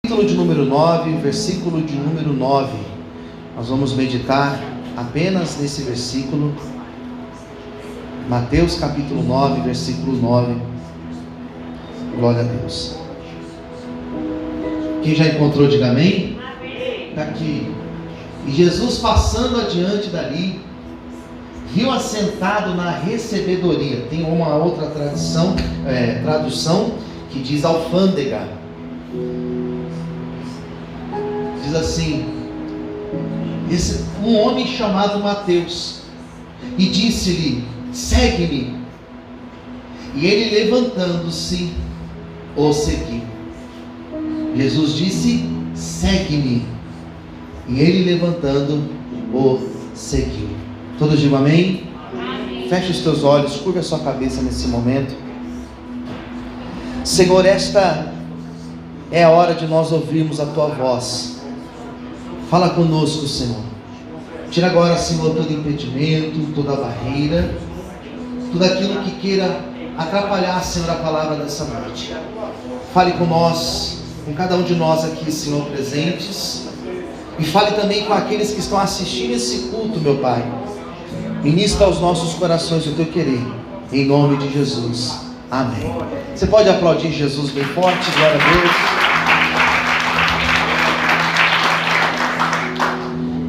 Capítulo de número 9, versículo de número 9. Nós vamos meditar apenas nesse versículo. Mateus capítulo 9, versículo 9. Glória a Deus. Quem já encontrou, diga amém. Está aqui. E Jesus, passando adiante dali, viu assentado na recebedoria. Tem uma outra tradução que diz alfândega. Diz assim: um homem chamado Mateus, e disse-lhe: segue-me. E ele, levantando-se, o seguiu. Jesus disse: segue-me. E ele, levantando, o seguiu. Todos digam amém? Amém. Feche os teus olhos, curva a sua cabeça nesse momento. Senhor, esta é a hora de nós ouvirmos a tua voz. Fala conosco, Senhor. Tira agora, Senhor, todo impedimento, toda barreira, tudo aquilo que queira atrapalhar, Senhor, a palavra dessa noite. Fale com nós, com cada um de nós aqui, Senhor, presentes. E fale também com aqueles que estão assistindo esse culto, meu Pai. Ministra aos nossos corações o teu querer, em nome de Jesus. Amém. Você pode aplaudir Jesus bem forte, glória a Deus.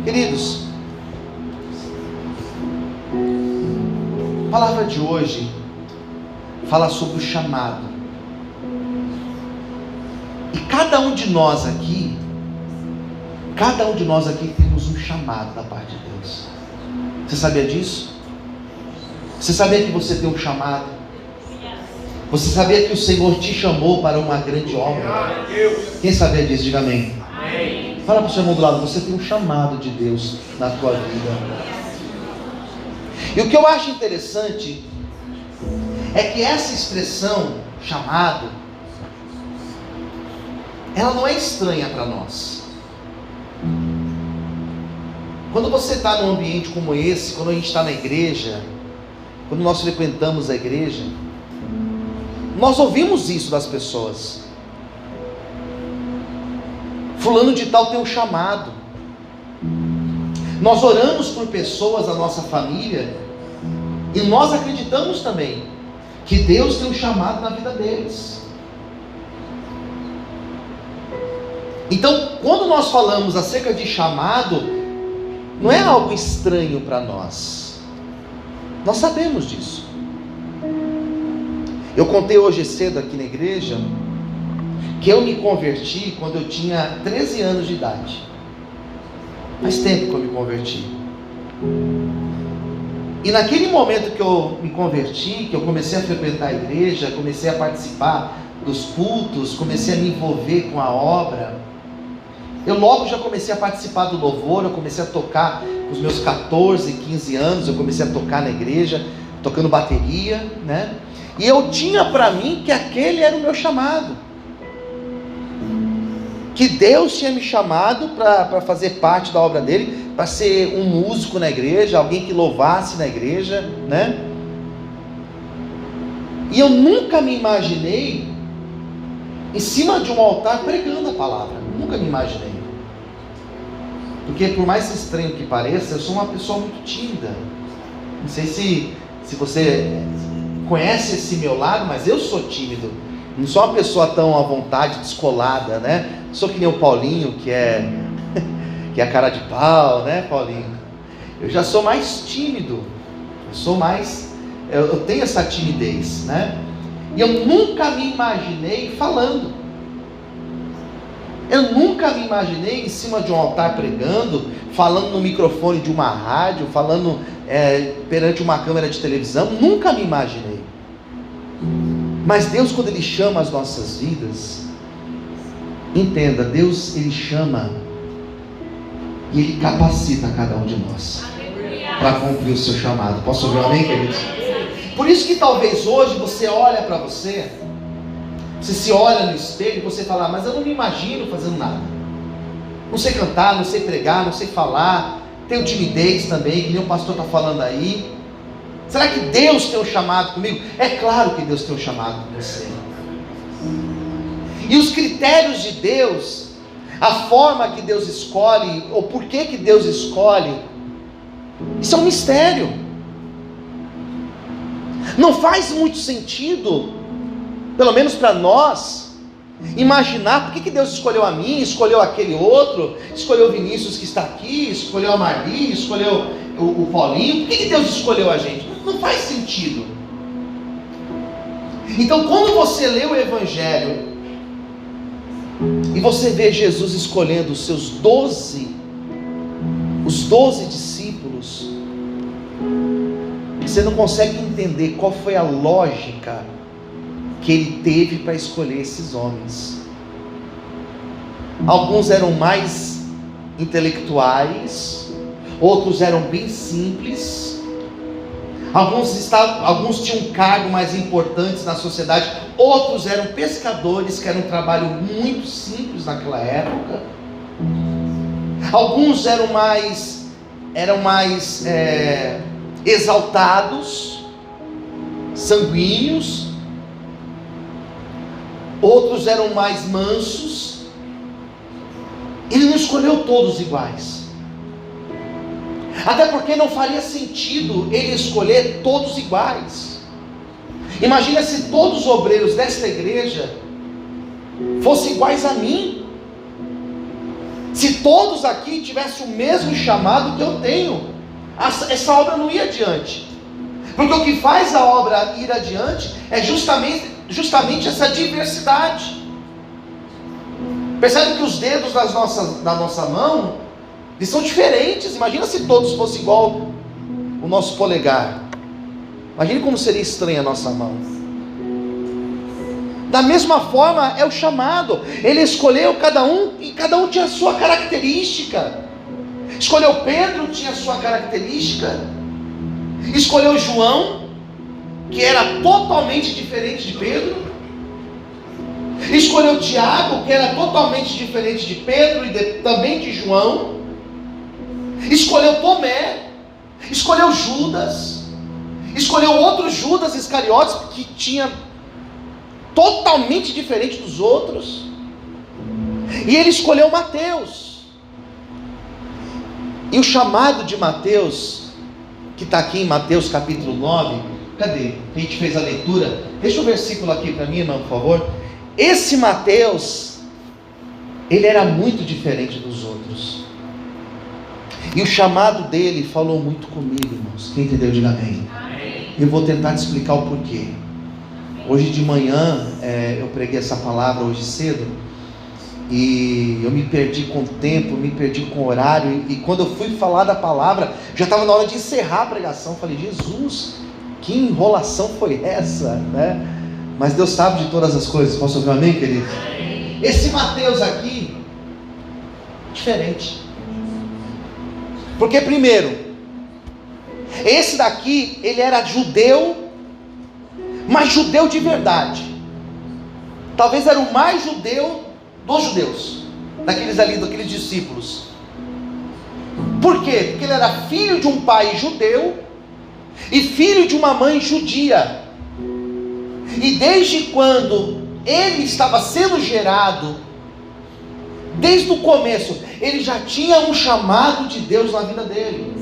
Queridos, a palavra de hoje fala sobre o chamado. E cada um de nós aqui temos um chamado da parte de Deus. Você sabia disso? Você sabia que você tem um chamado? Você sabia que o Senhor te chamou para uma grande obra? Quem sabia disso? Diga amém. Fala para o seu irmão do lado: você tem um chamado de Deus na tua vida. E o que eu acho interessante é que essa expressão, chamado, ela não é estranha para nós. Quando você está num ambiente como esse, quando a gente está na igreja, quando nós frequentamos a igreja, nós ouvimos isso das pessoas. Fulano de tal tem um chamado. Nós oramos por pessoas da nossa família e nós acreditamos também que Deus tem um chamado na vida deles. Então, quando nós falamos acerca de chamado, não é algo estranho para nós. Nós sabemos disso. Eu contei hoje cedo aqui na igreja que eu me converti quando eu tinha 13 anos de idade. Faz tempo que eu me converti. E naquele momento que eu me converti, que eu comecei a frequentar a igreja, comecei a participar dos cultos, comecei a me envolver com a obra, eu logo já comecei a participar do louvor. Eu comecei a tocar com os meus 14, 15 anos, eu comecei a tocar na igreja, tocando bateria, né? E eu tinha para mim que aquele era o meu chamado, que Deus tinha me chamado para fazer parte da obra dele, para ser um músico na igreja, alguém que louvasse na igreja, né? E eu nunca me imaginei em cima de um altar pregando a palavra. Nunca me imaginei. Porque por mais estranho que pareça, eu sou uma pessoa muito tímida. Não sei se você conhece esse meu lado, mas eu sou tímido. Não sou uma pessoa tão à vontade, descolada, né? Sou que nem o Paulinho, que é a cara de pau, né, Paulinho? Eu já sou mais tímido. Eu tenho essa timidez, né? E eu nunca me imaginei falando. Eu nunca me imaginei em cima de um altar pregando, falando no microfone de uma rádio, falando perante uma câmera de televisão. Nunca me imaginei. Mas Deus, quando Ele chama as nossas vidas, entenda, Deus, Ele chama e Ele capacita cada um de nós para cumprir o seu chamado. Posso ouvir um amém, queridos? Por isso que talvez hoje você olha para você se olha no espelho e você fala: mas eu não me imagino fazendo nada. Não sei cantar, não sei pregar, não sei falar, tenho timidez também, que nem o pastor está falando aí. Será que Deus tem um chamado comigo? É claro que Deus tem um chamado com você. E os critérios de Deus a forma que Deus escolhe, ou por que Deus escolhe, isso é um mistério. Não faz muito sentido, pelo menos para nós, imaginar por que Deus escolheu a mim, escolheu aquele outro, escolheu o Vinícius que está aqui, escolheu a Marli, escolheu o Paulinho. Por que Deus escolheu a gente? Não faz sentido. Então, quando você lê o Evangelho e você vê Jesus escolhendo os seus 12 discípulos, você não consegue entender qual foi a lógica que ele teve para escolher esses homens. Alguns eram mais intelectuais, outros eram bem simples, alguns tinham um cargo mais importante na sociedade, outros eram pescadores, que era um trabalho muito simples naquela época. Alguns eram mais exaltados, sanguíneos, outros eram mais mansos. Ele não escolheu todos iguais, até porque não faria sentido ele escolher todos iguais. Imagina se todos os obreiros desta igreja fossem iguais a mim, se todos aqui tivessem o mesmo chamado que eu tenho, essa obra não ia adiante. Porque o que faz a obra ir adiante é justamente essa diversidade. Percebe que os dedos da nossa mão, eles são diferentes. Imagina se todos fossem igual o nosso polegar. Imagine como seria estranha a nossa mão. Da mesma forma é o chamado. Ele escolheu cada um, e cada um tinha a sua característica. Escolheu Pedro, tinha a sua característica. Escolheu João, que era totalmente diferente de Pedro. Escolheu Tiago, que era totalmente diferente de Pedro e também de João. Escolheu Tomé. Escolheu Judas. Escolheu outro Judas Iscariotes, que tinha totalmente diferente dos outros. E ele escolheu Mateus. E o chamado de Mateus, que está aqui em Mateus capítulo 9, cadê? A gente fez a leitura. Deixa o versículo aqui para mim, irmão, por favor. Esse Mateus, ele era muito diferente dos outros. E o chamado dele falou muito comigo, irmãos. Quem entendeu, diga amém. Eu vou tentar te explicar o porquê. Hoje de manhã, eu preguei essa palavra hoje cedo, e eu me perdi com o tempo, me perdi com o horário, e quando eu fui falar da palavra, já estava na hora de encerrar a pregação. Falei, Jesus, que enrolação foi essa, né? Mas Deus sabe de todas as coisas. Posso ouvir um amém, querido? Esse Mateus aqui, diferente. Porque primeiro, esse daqui, ele era judeu, mas judeu de verdade. Talvez era o mais judeu dos judeus, daqueles discípulos. Por quê? Porque ele era filho de um pai judeu e filho de uma mãe judia. E desde quando ele estava sendo gerado, desde o começo, ele já tinha um chamado de Deus na vida dele.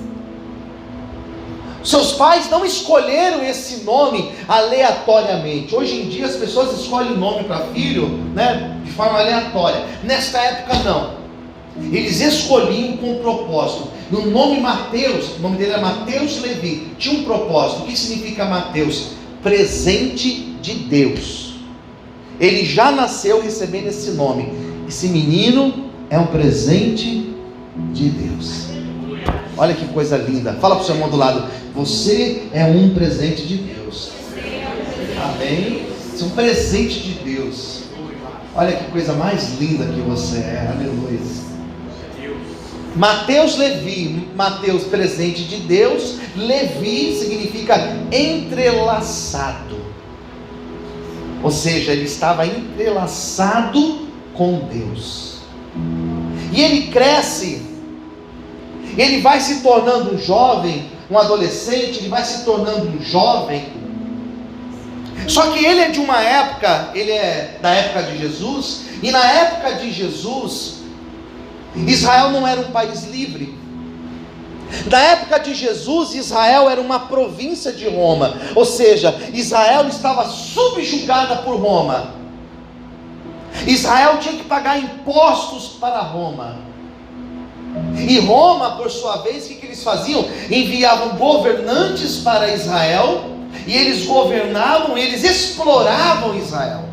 Seus pais não escolheram esse nome aleatoriamente. Hoje em dia as pessoas escolhem nome para filho, né, de forma aleatória. Nesta época não. Eles escolhiam com um propósito. No nome Mateus, o nome dele é Mateus Levi, tinha um propósito. O que significa Mateus? Presente de Deus. Ele já nasceu recebendo esse nome. Esse menino é um presente de Deus. Olha que coisa linda. Fala para o seu irmão do lado: você é um presente de Deus. Amém? Você é um presente de Deus. Olha que coisa mais linda que você é. Aleluia. Mateus Levi. Mateus, presente de Deus. Levi significa entrelaçado. Ou seja, ele estava entrelaçado com Deus. E ele cresce. Ele vai se tornando um jovem, um adolescente, ele vai se tornando um jovem. Só que ele é de uma época, ele é da época de Jesus, e na época de Jesus, Israel não era um país livre. Na época de Jesus, Israel era uma província de Roma, ou seja, Israel estava subjugada por Roma. Israel tinha que pagar impostos para Roma. E Roma, por sua vez, o que eles faziam? Enviavam governantes para Israel, e eles governavam, eles exploravam Israel.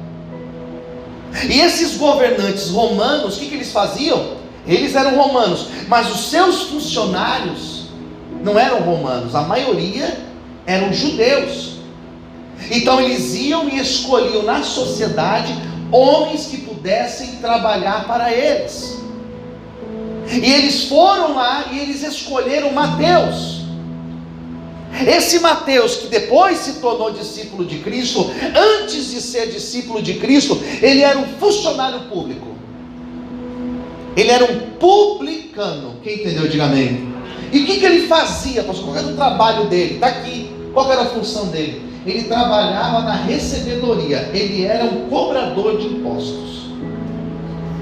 E esses governantes romanos, o que eles faziam? Eles eram romanos, mas os seus funcionários não eram romanos, a maioria eram judeus. Então eles iam e escolhiam na sociedade homens que pudessem trabalhar para eles. E eles foram lá e eles escolheram Mateus. Esse Mateus, que depois se tornou discípulo de Cristo, antes de ser discípulo de Cristo, ele era um funcionário público. Ele era um publicano. Quem entendeu, diga amém. E o que ele fazia, pastor? Qual era o trabalho dele? Está aqui. Qual era a função dele? Ele trabalhava na recebedoria. Ele era um cobrador de impostos.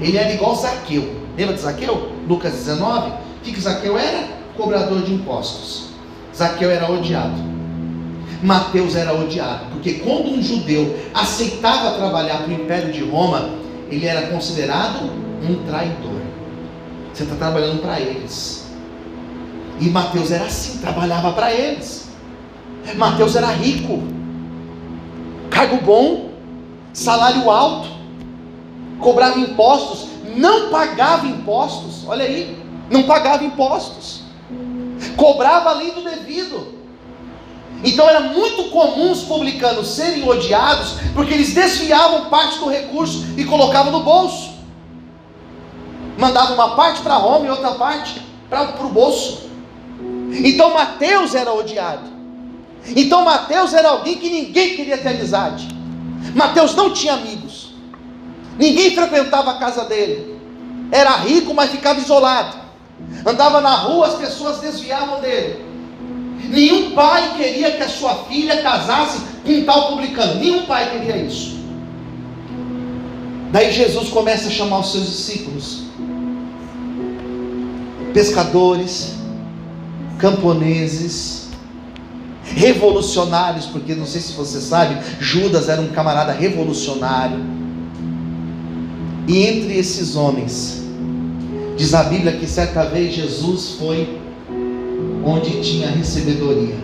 Ele era igual Zaqueu. Lembra de Zaqueu? Lucas 19. O que Zaqueu era? Cobrador de impostos. Zaqueu era odiado. Mateus era odiado. Porque quando um judeu aceitava trabalhar para o Império de Roma, ele era considerado um traidor. Você está trabalhando para eles. E Mateus era assim, trabalhava para eles. Mateus era rico, cargo bom, salário alto, cobrava impostos, não pagava impostos. Olha aí, não pagava impostos, cobrava além do devido. Então era muito comum os publicanos serem odiados, porque eles desviavam parte do recurso e colocavam no bolso. Mandava uma parte para Roma e outra parte para o bolso. Então Mateus era odiado. Então Mateus era alguém que ninguém queria ter amizade. Mateus não tinha amigos. Ninguém frequentava a casa dele. Era rico, mas ficava isolado. Andava na rua, as pessoas desviavam dele. Nenhum pai queria que a sua filha casasse com um tal publicano. Nenhum pai queria isso. Daí Jesus começa a chamar os seus discípulos. Pescadores, camponeses, revolucionários, porque não sei se você sabe, Judas era um camarada revolucionário. E entre esses homens, diz a Bíblia que certa vez Jesus foi onde tinha recebedoria.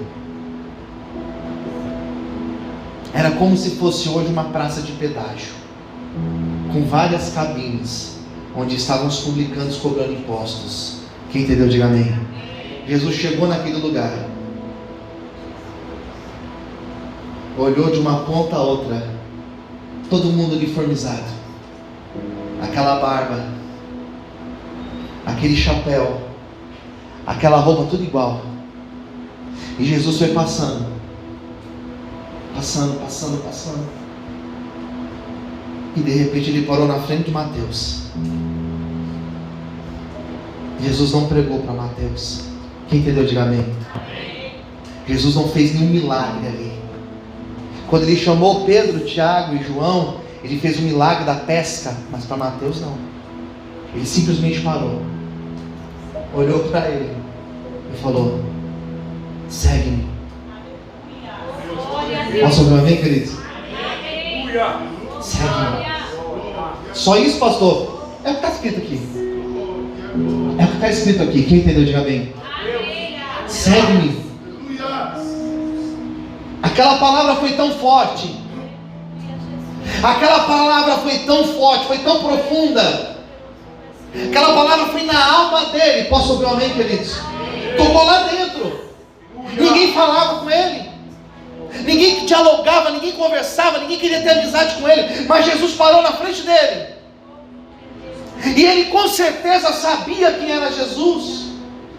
Era como se fosse hoje uma praça de pedágio, com várias cabines, onde estavam os publicanos cobrando impostos. Quem entendeu, diga amém. Jesus chegou naquele lugar, olhou de uma ponta a outra, todo mundo uniformizado, aquela barba, aquele chapéu, aquela roupa, tudo igual. E Jesus foi passando. E de repente ele parou na frente de Mateus. Jesus não pregou para Mateus. Quem entendeu, diga amém. Jesus não fez nenhum milagre ali. Quando ele chamou Pedro, Tiago e João, ele fez o milagre da pesca, mas para Mateus não. Ele simplesmente parou, olhou para ele e falou: segue-me. Posso ouvir um amém, queridos? Segue-me. Só isso, pastor? É o que está escrito aqui. É o que está escrito aqui. Quem entendeu, diga amém. Segue-me. Aquela palavra foi tão forte. Aquela palavra foi tão forte, foi tão profunda. Aquela palavra foi na alma dele. Posso ouvir um amém, queridos? Tocou lá dentro. Ninguém falava com ele, ninguém dialogava, ninguém conversava, ninguém queria ter amizade com ele. Mas Jesus parou na frente dele. E ele com certeza sabia quem era Jesus.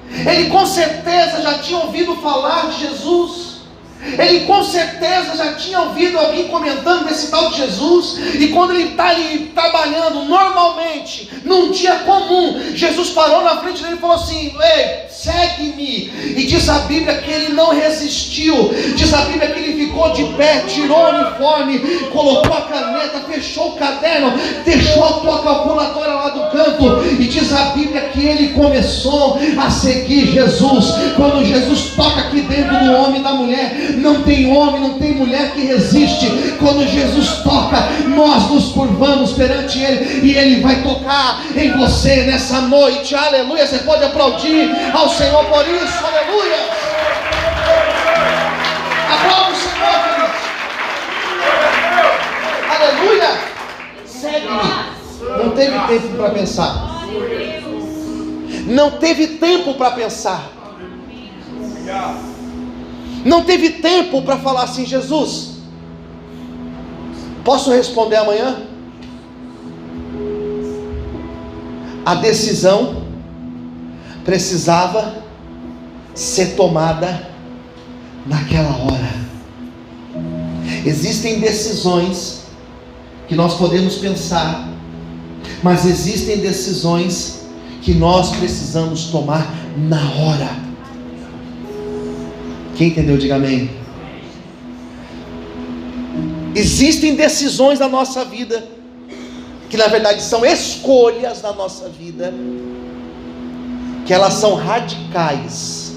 Ele com certeza já tinha ouvido falar de Jesus. Ele com certeza já tinha ouvido alguém comentando desse tal de Jesus. E quando ele está ali trabalhando normalmente, num dia comum, Jesus parou na frente dele e falou assim: ei, segue-me. E diz a Bíblia que ele não resistiu. Diz a Bíblia que ele ficou de pé, tirou o uniforme, colocou a caneta, fechou o caderno, deixou a tua calculadora lá do canto. E diz a Bíblia que ele começou a seguir Jesus. Quando Jesus toca aqui dentro do homem e da mulher, não tem homem, não tem mulher que resiste. Quando Jesus toca, nós nos curvamos perante Ele, e Ele vai tocar em você nessa noite. Aleluia. Você pode aplaudir ao Senhor por isso. Aleluia. Aplauda o Senhor, queridos. Aleluia. Segue-me. Não teve tempo para pensar. Não teve tempo para pensar. Não teve tempo para falar assim: Jesus, posso responder amanhã? A decisão precisava ser tomada naquela hora. Existem decisões que nós podemos pensar, mas existem decisões que nós precisamos tomar na hora. Quem entendeu, diga amém. Existem decisões da nossa vida, que na verdade são escolhas da nossa vida, que elas são radicais.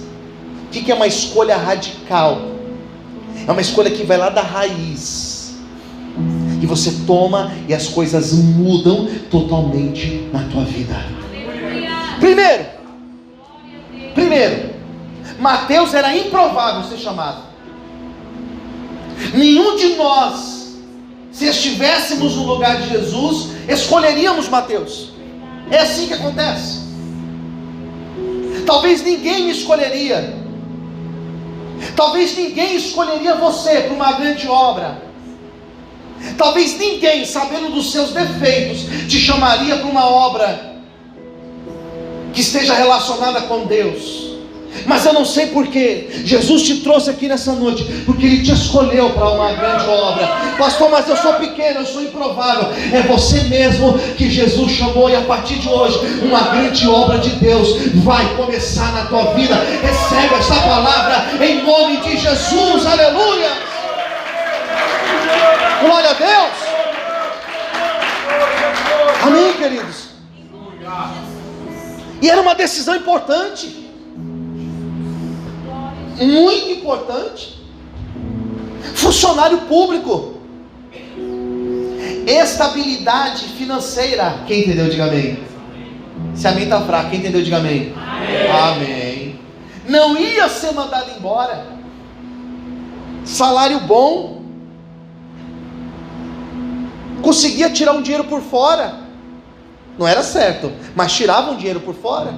O que é uma escolha radical? É uma escolha que vai lá da raiz, e você toma e as coisas mudam totalmente na tua vida. Primeiro, Mateus era improvável ser chamado. Nenhum de nós, se estivéssemos no lugar de Jesus, escolheríamos Mateus. É assim que acontece. Talvez ninguém me escolheria. Talvez ninguém escolheria você para uma grande obra. Talvez ninguém, sabendo dos seus defeitos, te chamaria para uma obra que esteja relacionada com Deus. Mas eu não sei porquê. Jesus te trouxe aqui nessa noite porque Ele te escolheu para uma grande obra. Pastor, mas eu sou pequeno, eu sou improvável. É você mesmo que Jesus chamou, e a partir de hoje uma grande obra de Deus vai começar na tua vida. Recebe essa palavra em nome de Jesus. Aleluia. Glória a Deus. Amém, queridos. E era uma decisão importante, muito importante. Funcionário público, estabilidade financeira. Quem entendeu, diga amém. Se amém está fraco, quem entendeu, diga amém. Amém. Não ia ser mandado embora, salário bom, conseguia tirar um dinheiro por fora. Não era certo, mas tirava um dinheiro por fora.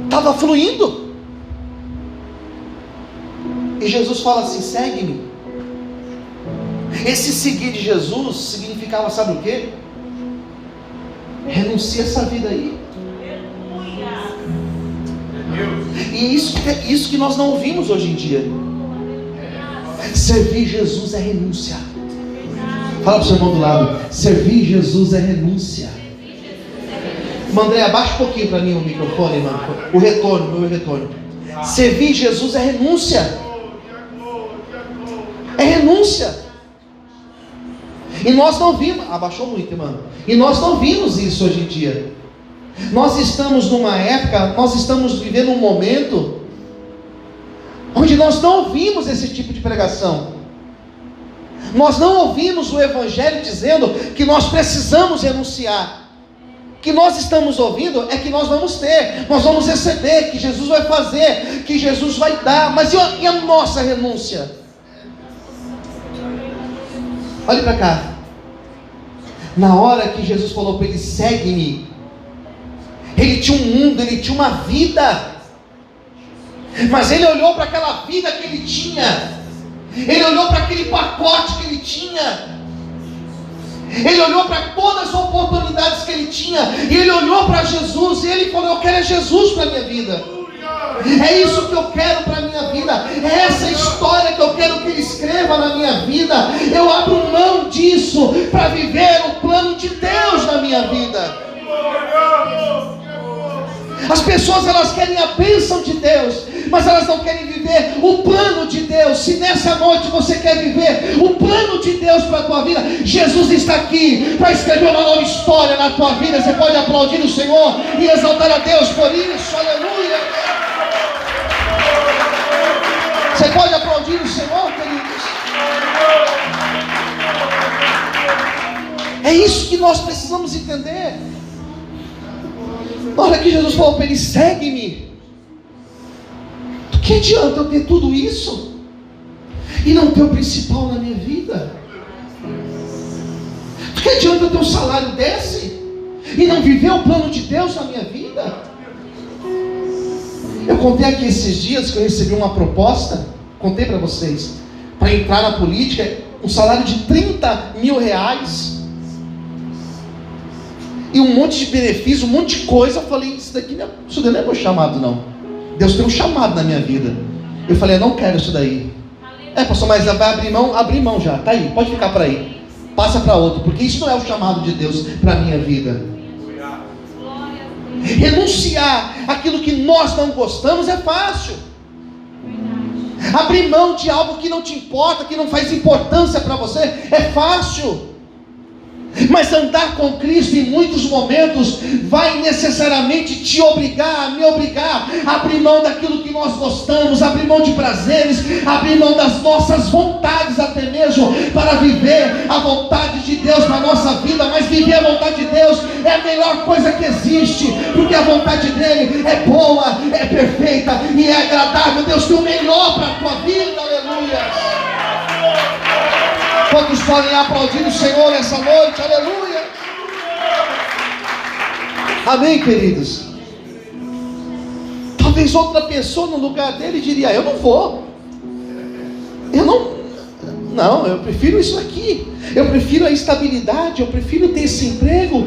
Estava fluindo. E Jesus fala assim: segue-me. Esse seguir de Jesus significava, sabe o quê? Renuncia essa vida aí. E isso que nós não ouvimos hoje em dia. Servir Jesus é renúncia. Fala para o seu irmão do lado: servir Jesus é renúncia. André, abaixa um pouquinho para mim o microfone, mano. O meu retorno. Servir Jesus é renúncia. É renúncia. E nós não vimos. Abaixou muito, irmão. E nós não vimos isso hoje em dia. Nós estamos numa época, nós estamos vivendo um momento onde nós não ouvimos esse tipo de pregação. Nós não ouvimos o Evangelho dizendo que nós precisamos renunciar. O que nós estamos ouvindo é que nós vamos ter, nós vamos receber, que Jesus vai fazer, que Jesus vai dar. Mas e a nossa renúncia? Olhe para cá. Na hora que Jesus falou para ele: segue-me, ele tinha um mundo, ele tinha uma vida. Mas ele olhou para aquela vida que ele tinha, ele olhou para aquele pacote que ele tinha, ele olhou para todas as oportunidades que ele tinha, e ele olhou para Jesus, e ele falou: eu quero é Jesus para a minha vida. É isso que eu quero para a minha vida. É essa história que eu quero que Ele escreva na minha vida. Eu abro mão disso para viver o plano de Deus na minha vida. As pessoas, elas querem a bênção de Deus, mas elas não querem viver o plano de Deus. Se nessa noite você quer viver o plano de Deus para a tua vida, Jesus está aqui para escrever uma nova história na tua vida. Você pode aplaudir o Senhor e exaltar a Deus por isso. Aleluia. Você pode aplaudir o Senhor, queridos. É isso que nós precisamos entender. Na hora que Jesus falou para ele: segue-me, do que adianta eu ter tudo isso e não ter o principal na minha vida? Do que adianta eu ter um salário desse e não viver o plano de Deus na minha vida? Eu contei aqui esses dias que eu recebi uma proposta, contei para vocês, para entrar na política, um salário de 30 mil reais. E um monte de benefício, um monte de coisa. Eu falei: isso daí não é meu chamado, não. Deus tem um chamado na minha vida. Eu falei: eu não quero isso daí. Pastor, mas vai abrir mão já. Tá aí, pode ficar para aí. Passa para outro, porque isso não é o chamado de Deus para a minha vida. Renunciar aquilo que nós não gostamos é fácil. Abrir mão de algo que não te importa, que não faz importância para você, é fácil. Mas andar com Cristo em muitos momentos vai necessariamente te obrigar, me obrigar a abrir mão daquilo que nós gostamos, abrir mão de prazeres, abrir mão das nossas vontades até mesmo, para viver a vontade de Deus na nossa vida. Mas viver a vontade de Deus é a melhor coisa que existe, porque a vontade dele é boa, é perfeita e é agradável. Deus tem o melhor para a tua vida. Aleluia. Quantos podem aplaudir o Senhor essa noite? Aleluia. Amém, queridos? Talvez outra pessoa no lugar dele diria: eu não vou. Eu prefiro isso aqui. Eu prefiro a estabilidade. Eu prefiro ter esse emprego.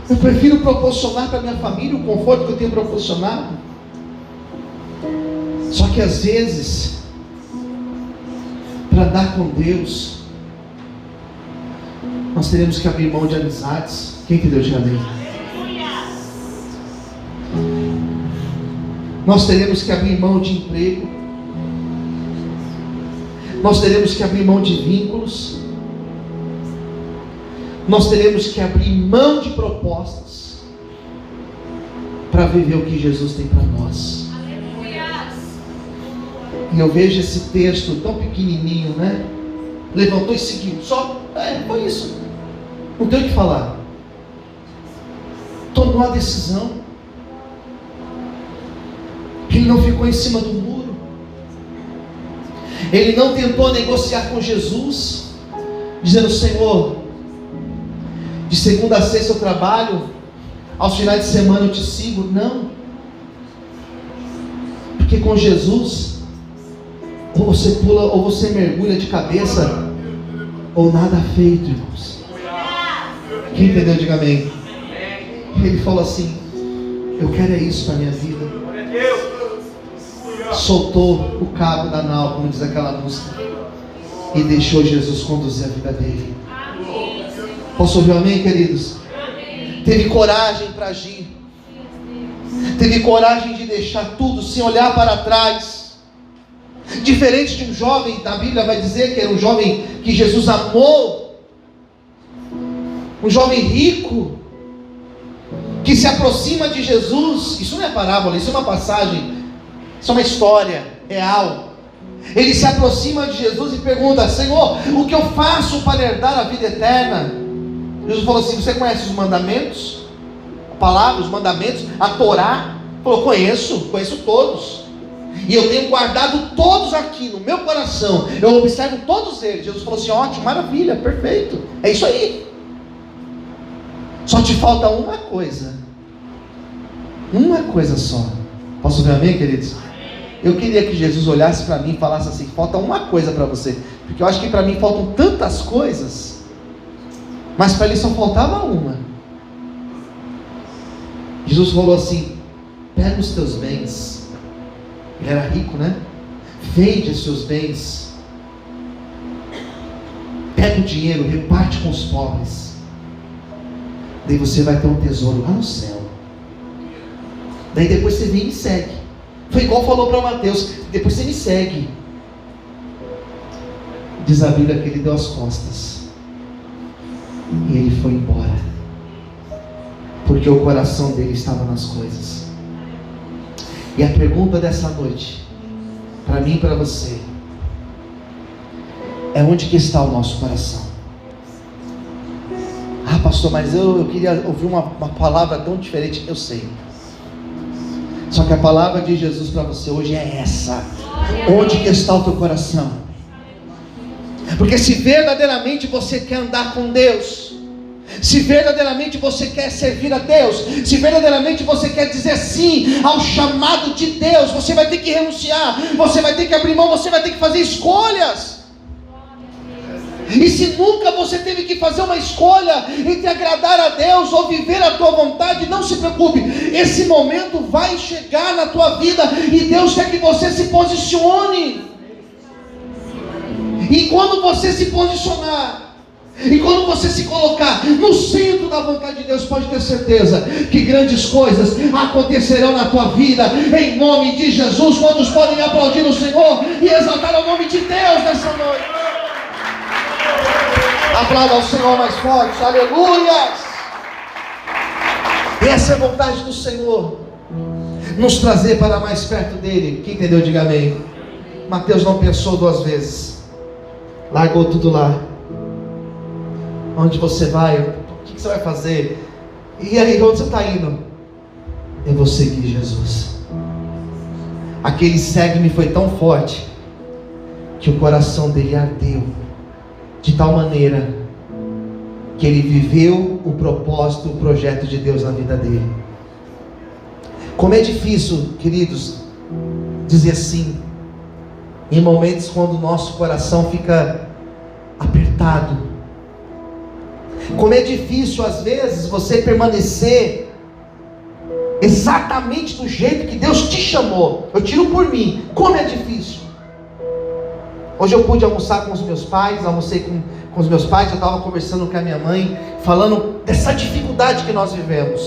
Eu prefiro proporcionar para minha família o conforto que eu tenho proporcionado. Só que às vezes, para andar com Deus, nós teremos que abrir mão de amizades. Quem entendeu? Diga amém. Nós teremos que abrir mão de emprego. Nós teremos que abrir mão de vínculos. Nós teremos que abrir mão de propostas para viver o que Jesus tem para nós. E eu vejo esse texto tão pequenininho, né? Levantou e seguiu. Só, foi isso. Não tem o que falar. Tomou a decisão. Ele não ficou em cima do muro. Ele não tentou negociar com Jesus, dizendo: Senhor, de segunda a sexta eu trabalho, aos finais de semana eu te sigo. Não. Porque com Jesus, ou você pula, ou você mergulha de cabeça, ou nada feito, irmãos. Quem entendeu, diga amém. Ele falou assim: eu quero isso para a minha vida. Soltou o cabo da nau, como diz aquela música, e deixou Jesus conduzir a vida dele. Posso ouvir um amém, queridos? Teve coragem para agir. Teve coragem de deixar tudo, sem olhar para trás. Diferente de um jovem, a Bíblia vai dizer que era um jovem que Jesus amou, um jovem rico, que se aproxima de Jesus. Isso não é parábola, isso é uma passagem, isso é uma história real. Ele se aproxima de Jesus e pergunta: Senhor, o que eu faço para herdar a vida eterna? Jesus falou assim: você conhece os mandamentos? A palavra, os mandamentos, a Torá? Ele falou: conheço todos. E eu tenho guardado todos aqui no meu coração. Eu observo todos eles. Jesus falou assim: ótimo, maravilha, perfeito. É isso aí. Só te falta uma coisa. Uma coisa só. Posso ver amém, queridos? Eu queria que Jesus olhasse para mim e falasse assim: falta uma coisa para você. Porque eu acho que para mim faltam tantas coisas, mas para ele só faltava uma. Jesus falou assim: pega os teus bens. Ele era rico, né? Vende os seus bens. Pega o dinheiro, reparte com os pobres. Daí você vai ter um tesouro lá no céu. Daí depois você vem e me segue. Foi igual falou para Mateus: depois você me segue. Diz a Bíblia que ele deu as costas e ele foi embora, porque o coração dele estava nas coisas. E a pergunta dessa noite, para mim e para você, é: onde que está o nosso coração? Ah, pastor, mas eu queria ouvir uma palavra tão diferente. Eu sei, só que a palavra de Jesus para você hoje é essa: onde que está o teu coração? Porque se verdadeiramente você quer andar com Deus, se verdadeiramente você quer servir a Deus, se verdadeiramente você quer dizer sim ao chamado de Deus, você vai ter que renunciar, você vai ter que abrir mão, você vai ter que fazer escolhas. E se nunca você teve que fazer uma escolha entre agradar a Deus ou viver a tua vontade, não se preocupe, esse momento vai chegar na tua vida e Deus quer que você se posicione. E quando você se posicionar, e quando você se colocar no centro da vontade de Deus, pode ter certeza que grandes coisas acontecerão na tua vida, em nome de Jesus. Quantos podem aplaudir o Senhor e exaltar o nome de Deus nessa noite? Aplauda ao Senhor mais forte, aleluia! E essa é a vontade do Senhor, nos trazer para mais perto dele. Quem entendeu, diga amém. Mateus não pensou duas vezes, largou tudo lá. Onde você vai? O que você vai fazer? E aí, onde você está indo? Eu vou seguir Jesus. Aquele segue-me foi tão forte que o coração dele ardeu, de tal maneira que ele viveu o propósito, o projeto de Deus na vida dele. Como é difícil, queridos, dizer sim em momentos quando o nosso coração fica apertado. Como é difícil às vezes você permanecer exatamente do jeito que Deus te chamou. Eu tiro por mim, como é difícil. Hoje eu pude almoçar com os meus pais, almocei com os meus pais. Eu estava conversando com a minha mãe, falando dessa dificuldade que nós vivemos,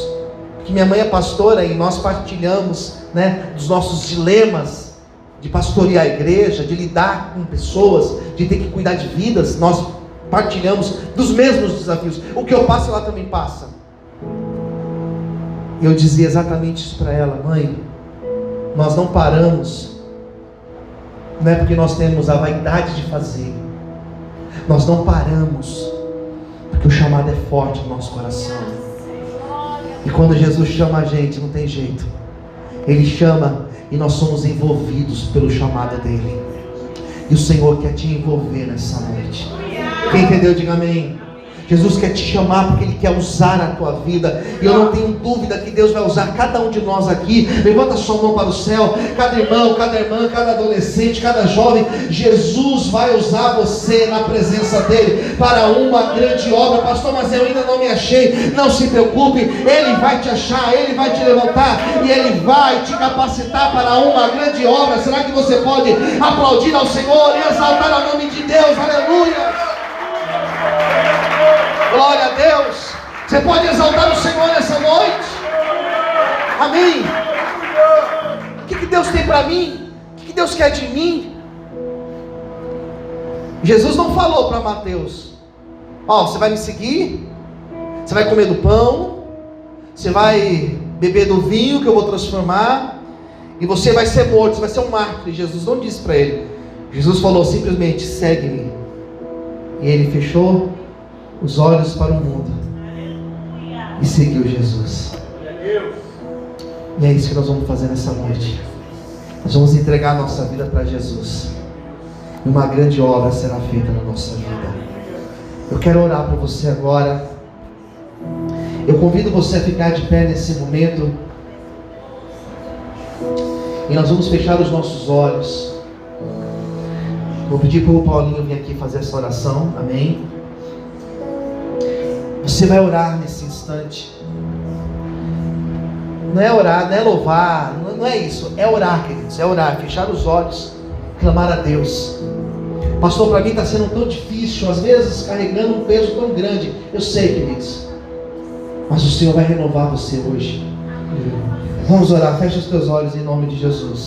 porque minha mãe é pastora e nós partilhamos, né, dos nossos dilemas de pastorear a igreja, de lidar com pessoas, de ter que cuidar de vidas. Nós partilhamos dos mesmos desafios. O que eu passo, ela também passa. E eu dizia exatamente isso para ela: mãe, nós não paramos, não é porque nós temos a vaidade de fazer, nós não paramos porque o chamado é forte no nosso coração. E quando Jesus chama a gente, não tem jeito. Ele chama e nós somos envolvidos pelo chamado dele. E o Senhor quer te envolver nessa noite. Quem entendeu, diga amém. Jesus quer te chamar porque Ele quer usar a tua vida. E eu não tenho dúvida que Deus vai usar cada um de nós aqui. Levanta sua mão para o céu. Cada irmão, cada irmã, cada adolescente, cada jovem. Jesus vai usar você na presença dEle para uma grande obra. Pastor, mas eu ainda não me achei. Não se preocupe, Ele vai te achar, Ele vai te levantar e Ele vai te capacitar para uma grande obra. Será que você pode aplaudir ao Senhor e exaltar o nome de Deus? Aleluia! Glória a Deus. Você pode exaltar o Senhor nessa noite? Amém. O que Deus tem para mim? O que Deus quer de mim? Jesus não falou para Mateus: ó, você vai me seguir, você vai comer do pão, você vai beber do vinho que eu vou transformar, e você vai ser morto, você vai ser um mártir. Jesus não disse para ele. Jesus falou simplesmente: segue-me. E ele fechou os olhos para o mundo e seguiu Jesus. E é isso que nós vamos fazer nessa noite. Nós vamos entregar a nossa vida para Jesus, e uma grande obra será feita na nossa vida. Eu quero orar para você agora. Eu convido você a ficar de pé nesse momento, e nós vamos fechar os nossos olhos. Vou pedir para o Paulinho vir aqui fazer essa oração. Amém. Você vai orar nesse instante. Não é orar, não é louvar, não é isso. É orar, queridos, é orar, fechar os olhos, clamar a Deus. Pastor, para mim está sendo tão difícil, às vezes carregando um peso tão grande. Eu sei, queridos, mas o Senhor vai renovar você hoje. Vamos orar, fecha os teus olhos em nome de Jesus.